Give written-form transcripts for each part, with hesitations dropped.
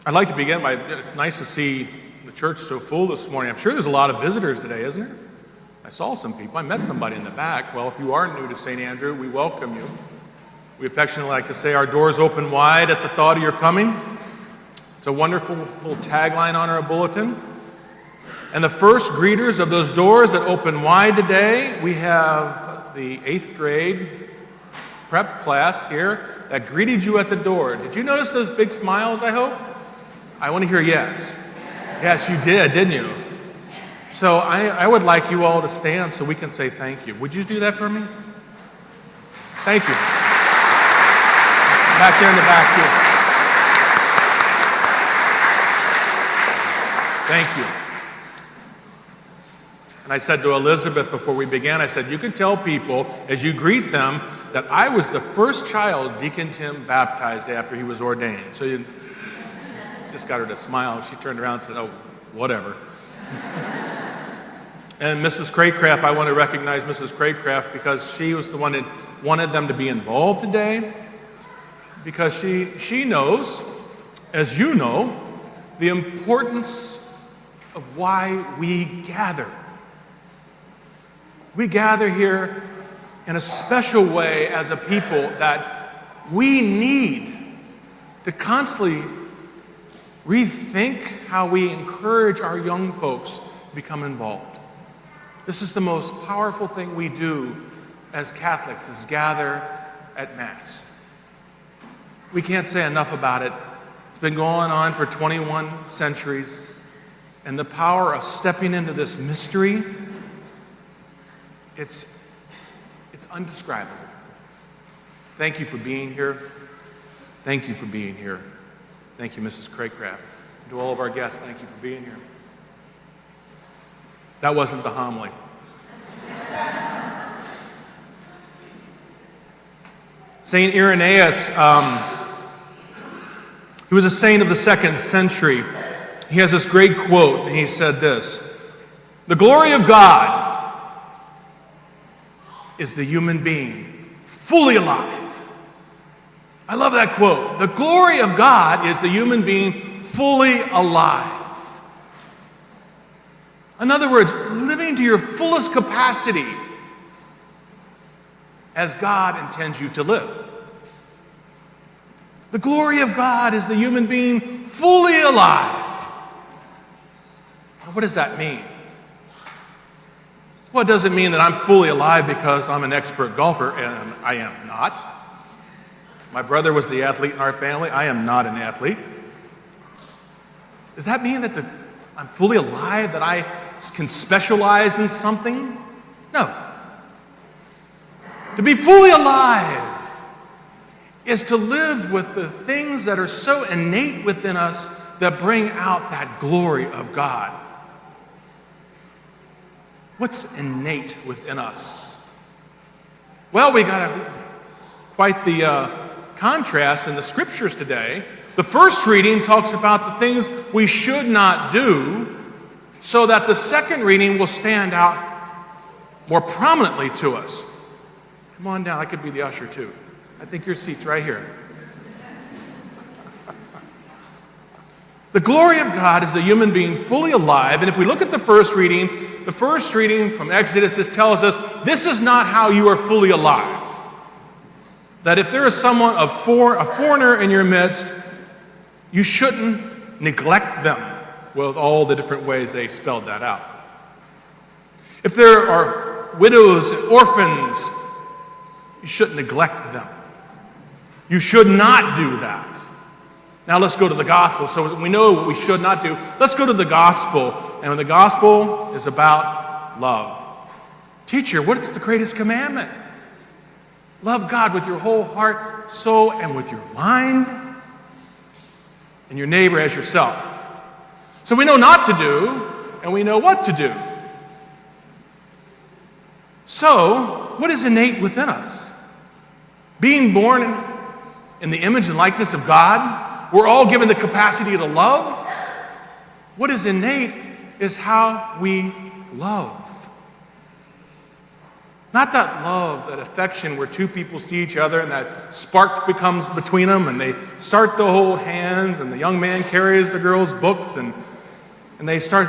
I'd like to begin by, it's nice to see the church so full this morning. I'm sure there's a lot of visitors today, isn't there? I saw some people. I met somebody in the back. Well, if you are new to St. Andrew, we welcome you. We affectionately like to say our doors open wide at the thought of your coming. It's a wonderful little tagline on our bulletin. And the first greeters of those doors that open wide today, we have the 8th grade prep class here that greeted you at the door. Did you notice those big smiles, I hope? I want to hear yes. Yes, you did, didn't you? So I would like you all to stand so we can say thank you. Would you do that for me? Thank you. Back there in the back here. Thank you. And I said to Elizabeth before we began, I said, you can tell people as you greet them that I was the first child Deacon Tim baptized after he was ordained. So you just got her to smile. She turned around and said, oh, whatever. And Mrs. Craycraft, I want to recognize Mrs. Craycraft because she was the one that wanted them to be involved today, because she knows, as you know, the importance of why we gather. We gather here in a special way as a people that we need to constantly rethink how we encourage our young folks to become involved. This is the most powerful thing we do as Catholics, is gather at Mass. We can't say enough about it. It's been going on for 21 centuries, and the power of stepping into this mystery, it's undescribable. Thank you for being here. Thank you for being here. Thank you, Mrs. Craycraft. To all of our guests, thank you for being here. That wasn't the homily. St. Irenaeus, he was a saint of the 2nd century. He has this great quote, and he said this: "The glory of God is the human being fully alive." I love that quote. The glory of God is the human being fully alive. In other words, living to your fullest capacity as God intends you to live. The glory of God is the human being fully alive. Now, what does that mean? Well, it doesn't mean that I'm fully alive because I'm an expert golfer, and I am not. My brother was the athlete in our family. I am not an athlete. Does that mean that I'm fully alive, that I can specialize in something? No. To be fully alive is to live with the things that are so innate within us that bring out that glory of God. What's innate within us? Well, we got quite the contrast in the scriptures today. The first reading talks about the things we should not do, so that the second reading will stand out more prominently to us. Come on down, I could be the usher too. I think your seat's right here. The glory of God is the human being fully alive, and if we look at the first reading from Exodus, it tells us this is not how you are fully alive. That if there is someone, a foreigner in your midst, you shouldn't neglect them, with all the different ways they spelled that out. If there are widows and orphans, you shouldn't neglect them. You should not do that. Now let's go to the gospel. So we know what we should not do. Let's go to the gospel. And the gospel is about love. Teacher, what's the greatest commandment? Love God with your whole heart, soul, and with your mind, and your neighbor as yourself. So we know not to do, and we know what to do. So, what is innate within us? Being born in the image and likeness of God, we're all given the capacity to love. What is innate is how we love. Not that love, that affection where two people see each other and that spark becomes between them and they start to hold hands and the young man carries the girl's books and they start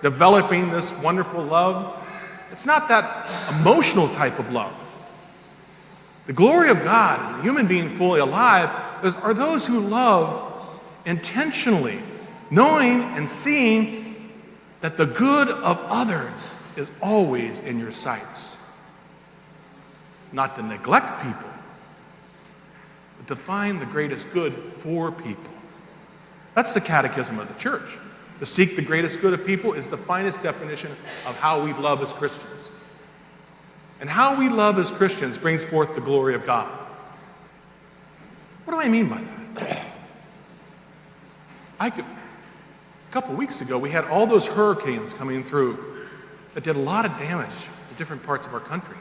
developing this wonderful love. It's not that emotional type of love. The glory of God and the human being fully alive are those who love intentionally, knowing and seeing that the good of others is always in your sights. Not to neglect people, but to find the greatest good for people. That's the catechism of the church. To seek the greatest good of people is the finest definition of how we love as Christians. And how we love as Christians brings forth the glory of God. What do I mean by that? A couple weeks ago, we had all those hurricanes coming through that did a lot of damage to different parts of our country.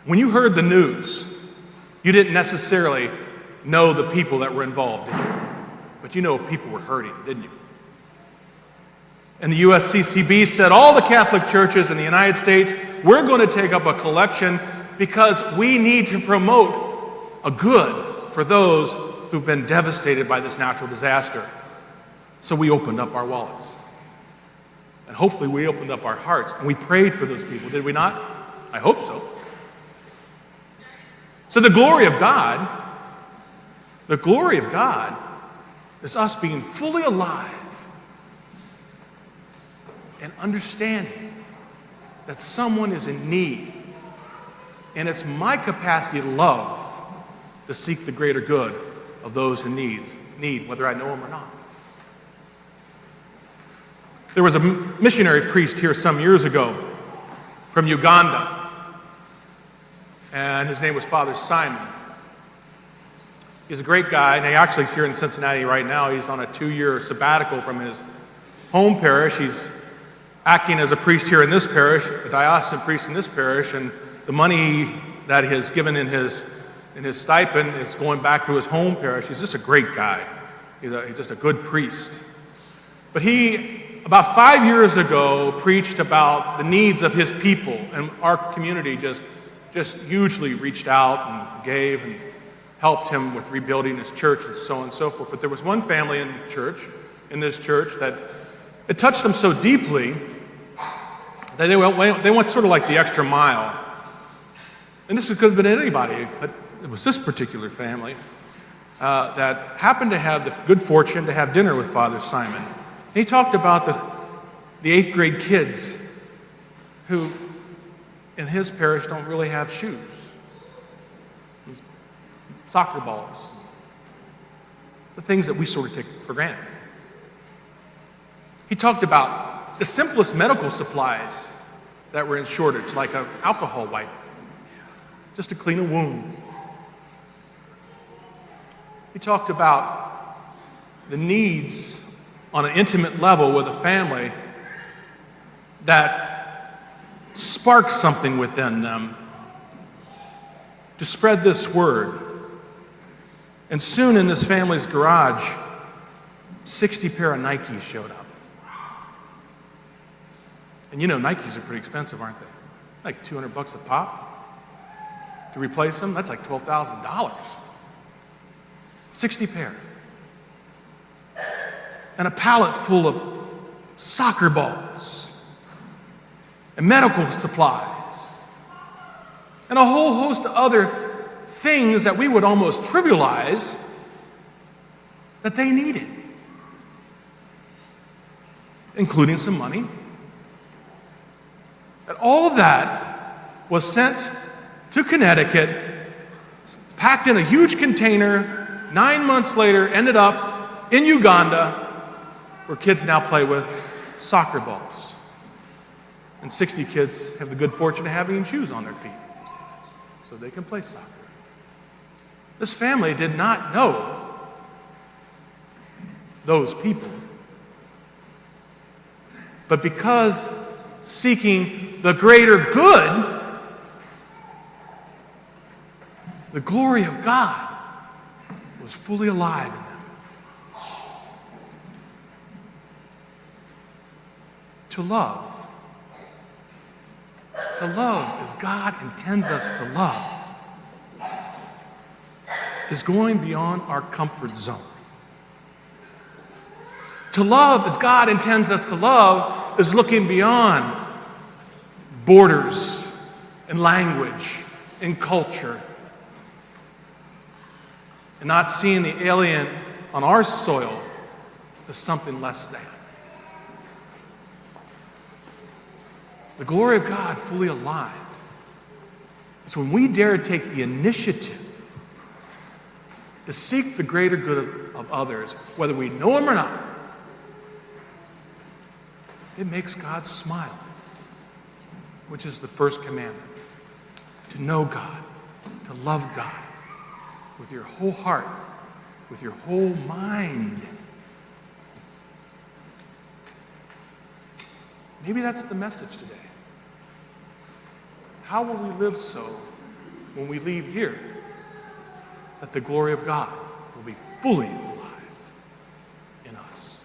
When you heard the news, you didn't necessarily know the people that were involved, did you? But you know people were hurting, didn't you? And the USCCB said, all the Catholic churches in the United States, we're going to take up a collection because we need to promote a good for those who've been devastated by this natural disaster. So we opened up our wallets. And hopefully we opened up our hearts and we prayed for those people, did we not? I hope so. So the glory of God is us being fully alive and understanding that someone is in need. And it's my capacity to love to seek the greater good of those in need, whether I know them or not. There was a missionary priest here some years ago from Uganda, and his name was Father Simon. He's a great guy, and he actually is here in Cincinnati right now. He's on a 2-year sabbatical from his home parish. He's acting as a priest here in this parish, a diocesan priest in this parish, and the money that he has given in his stipend is going back to his home parish. He's just a great guy. He's just a good priest. But he, about 5 years ago, preached about the needs of his people, and our community just hugely reached out and gave and helped him with rebuilding his church and so on and so forth. But there was one family in this church, that it touched them so deeply that they went sort of like the extra mile. And this could have been anybody, but it was this particular family that happened to have the good fortune to have dinner with Father Simon. And he talked about the 8th grade kids who in his parish don't really have shoes, soccer balls, the things that we sort of take for granted. He talked about the simplest medical supplies that were in shortage, like an alcohol wipe, just to clean a wound. He talked about the needs on an intimate level with a family that sparks something within them to spread this word. And soon in this family's garage, 60 pair of Nikes showed up. And you know, Nikes are pretty expensive, aren't they? Like $200 a pop. To replace them, that's like $12,000. 60 pair. And a pallet full of soccer balls and medical supplies and a whole host of other things that we would almost trivialize that they needed, including some money. And all of that was sent to Connecticut, packed in a huge container. 9 months later, ended up in Uganda, where kids now play with soccer balls. And 60 kids have the good fortune of having shoes on their feet so they can play soccer. This family did not know those people. But because seeking the greater good, the glory of God was fully alive in them. To love To love as God intends us to love is going beyond our comfort zone. To love as God intends us to love is looking beyond borders and language and culture and not seeing the alien on our soil as something less than. The glory of God fully alive is when we dare take the initiative to seek the greater good of others, whether we know them or not. It makes God smile, which is the first commandment. To know God, to love God with your whole heart, with your whole mind. Maybe that's the message today. How will we live so when we leave here? That the glory of God will be fully alive in us.